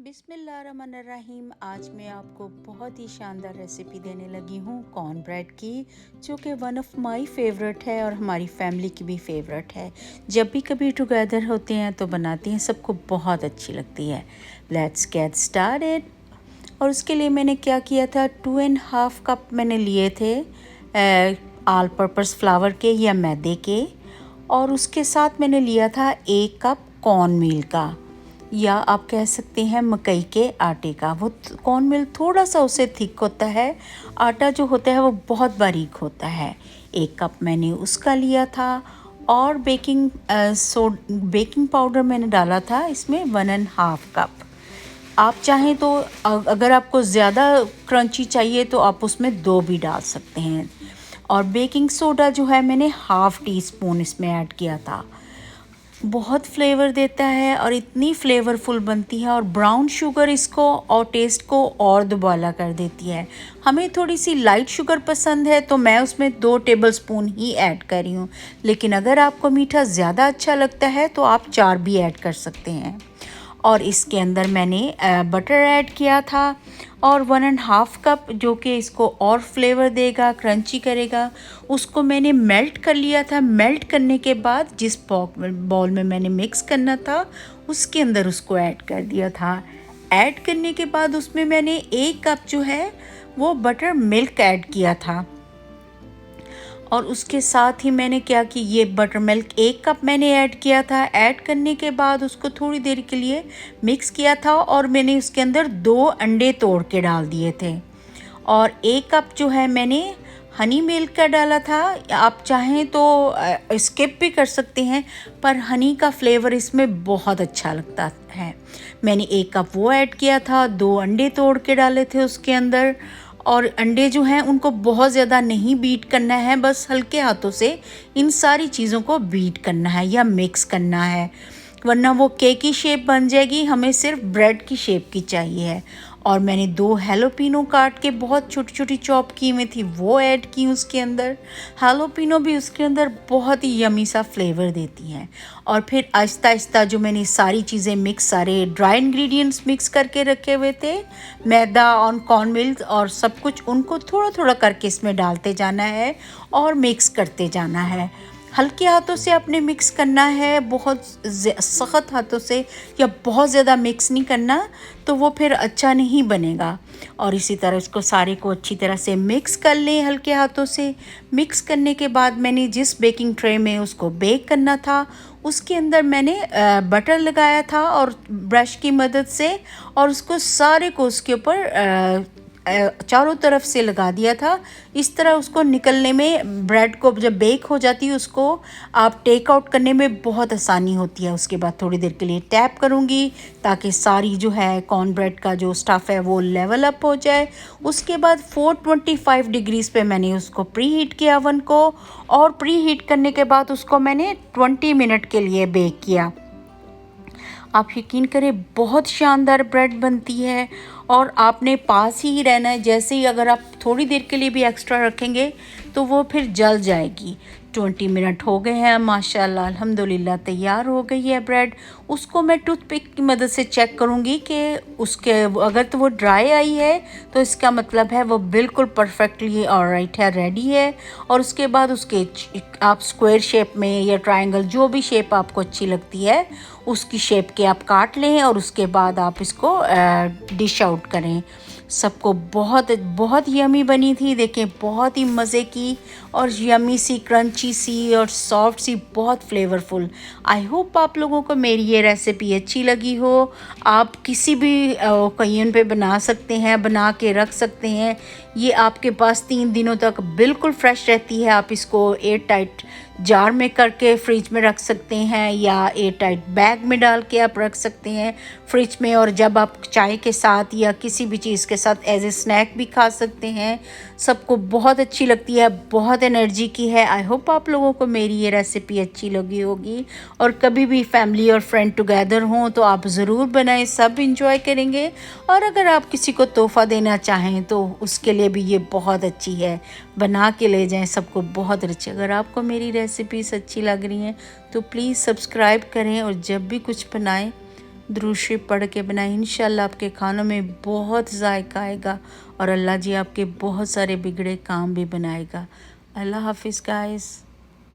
बिस्मिल्लाहिर्रहमानिर्रहीम। आज मैं आपको बहुत ही शानदार रेसिपी देने लगी हूँ कॉर्न ब्रेड की, जो कि वन ऑफ माय फेवरेट है और हमारी फैमिली की भी फेवरेट है। जब भी कभी टुगेदर होते हैं तो बनाती हैं, सबको बहुत अच्छी लगती है। Let's get started. और उसके लिए मैंने क्या किया था, 2.5 कप मैंने लिए थे ऑल पर्पस फ्लावर के या मैदे के, और उसके साथ मैंने लिया था 1 कप कॉर्न मील का, या आप कह सकते हैं मकई के आटे का। वो कॉर्न मिल थोड़ा सा उससे थिक होता है, आटा जो होता है वो बहुत बारीक होता है। 1 कप मैंने उसका लिया था। और बेकिंग पाउडर मैंने डाला था इसमें 1.5 कप। आप चाहें तो अगर आपको ज़्यादा क्रंची चाहिए तो आप उसमें 2 भी डाल सकते हैं। और बेकिंग सोडा जो है मैंने 1/2 टीस्पून इसमें ऐड किया था। बहुत फ्लेवर देता है और इतनी फ्लेवरफुल बनती है, और ब्राउन शुगर इसको और टेस्ट को और दुबाला कर देती है। हमें थोड़ी सी लाइट शुगर पसंद है तो मैं उसमें 2 टेबलस्पून ही ऐड कर रही हूँ, लेकिन अगर आपको मीठा ज़्यादा अच्छा लगता है तो आप 4 भी ऐड कर सकते हैं। और इसके अंदर मैंने बटर ऐड किया था, और 1.5 कप जो कि इसको और फ्लेवर देगा, क्रंची करेगा, उसको मैंने मेल्ट कर लिया था। मेल्ट करने के बाद जिस बाउल में मैंने मिक्स करना था उसके अंदर उसको ऐड कर दिया था। ऐड करने के बाद उसमें मैंने 1 कप जो है वो बटर मिल्क ऐड किया था। और उसके साथ ही मैंने क्या कि ये बटर मिल्क 1 कप मैंने ऐड किया था। ऐड करने के बाद उसको थोड़ी देर के लिए मिक्स किया था, और मैंने उसके अंदर 2 अंडे तोड़ के डाल दिए थे। और 1 कप जो है मैंने हनी मिल्क का डाला था। आप चाहें तो स्किप भी कर सकते हैं, पर हनी का फ्लेवर इसमें बहुत अच्छा लगता है। मैंने 1 कप वो ऐड किया था, 2 अंडे तोड़ के डाले थे उसके अंदर। और अंडे जो हैं उनको बहुत ज़्यादा नहीं बीट करना है, बस हल्के हाथों से इन सारी चीज़ों को बीट करना है या मिक्स करना है, वरना वो केक की शेप बन जाएगी। हमें सिर्फ ब्रेड की शेप की चाहिए है। और मैंने 2 हैलोपिनो काट के बहुत छोटी छोटी चॉप की हुई थी, वो ऐड की उसके अंदर। हैलोपिनो भी उसके अंदर बहुत ही यमी सा फ्लेवर देती हैं। और फिर आहिस्ता आहिस्ता जो मैंने सारी चीज़ें मिक्स, सारे ड्राई इंग्रेडिएंट्स मिक्स करके रखे हुए थे, मैदा और कॉर्न मिल्क और सब कुछ, उनको थोड़ा थोड़ा करके इसमें डालते जाना है और मिक्स करते जाना है। हल्के हाथों से आपने मिक्स करना है, बहुत सख्त हाथों से या बहुत ज़्यादा मिक्स नहीं करना, तो वो फिर अच्छा नहीं बनेगा। और इसी तरह इसको सारे को अच्छी तरह से मिक्स कर लें हल्के हाथों से। मिक्स करने के बाद मैंने जिस बेकिंग ट्रे में उसको बेक करना था उसके अंदर मैंने बटर लगाया था और ब्रश की मदद से, और उसको सारे को उसके ऊपर चारों तरफ से लगा दिया था। इस तरह उसको निकलने में, ब्रेड को जब बेक हो जाती है उसको आप टेक आउट करने में बहुत आसानी होती है। उसके बाद थोड़ी देर के लिए टैप करूँगी ताकि सारी जो है कॉर्न ब्रेड का जो स्टफ़ है वो लेवल अप हो जाए। उसके बाद 425 डिग्रीज़ पे मैंने उसको प्री हीट किया ओवन को, और प्री हीट करने के बाद उसको मैंने 20 मिनट के लिए बेक किया। आप यकीन करें बहुत शानदार ब्रेड बनती है, और आपने पास ही रहना है। जैसे ही अगर आप थोड़ी देर के लिए भी एक्स्ट्रा रखेंगे तो वो फिर जल जाएगी। 20 मिनट हो गए हैं, माशाल्लाह अल्हम्दुलिल्लाह तैयार हो गई है ब्रेड। उसको मैं टूथपिक की मदद से चेक करूँगी कि उसके अगर तो वो ड्राई आई है तो इसका मतलब है वो बिल्कुल परफेक्टली ऑलराइट है, रेडी है। और उसके बाद उसके आप स्क्वायर शेप में या ट्रायंगल, जो भी शेप आपको अच्छी लगती है उसकी शेप के आप काट लें, और उसके बाद आप इसको डिश आउट करें। सबको बहुत बहुत यमी बनी थी, देखें बहुत ही मज़े की और यमी सी, क्रंची सी और सॉफ्ट सी, बहुत फ्लेवरफुल। आई होप आप लोगों को मेरी ये रेसिपी अच्छी लगी हो। आप किसी भी ओकेजन पे बना सकते हैं, बना के रख सकते हैं। ये आपके पास 3 दिनों तक बिल्कुल फ्रेश रहती है। आप इसको एयर टाइट जार में करके फ्रिज में रख सकते हैं, या एयर टाइट बैग में डाल के आप रख सकते हैं फ्रिज में, और जब आप चाय के साथ या किसी भी चीज़ के साथ एज ए स्नैक भी खा सकते हैं। सबको बहुत अच्छी लगती है, बहुत एनर्जी की है। आई होप आप लोगों को मेरी ये रेसिपी अच्छी लगी होगी, और कभी भी फैमिली और फ्रेंड टुगेदर हों तो आप ज़रूर बनाएं, सब इंजॉय करेंगे। और अगर आप किसी को तोहफ़ा देना चाहें तो उसके लिए भी ये बहुत अच्छी है, बना के ले जाएं, सबको बहुत अच्छी। अगर आपको मेरी रेसिपीज़ अच्छी लग रही हैं तो प्लीज़ सब्सक्राइब करें, और जब भी कुछ बनाएं दुरूद शरीफ पढ़ के बनाएं। इंशाल्लाह आपके खानों में बहुत जायका आएगा और अल्लाह जी आपके बहुत सारे बिगड़े काम भी बनाएगा। अल्लाह हाफिज़ गाइस।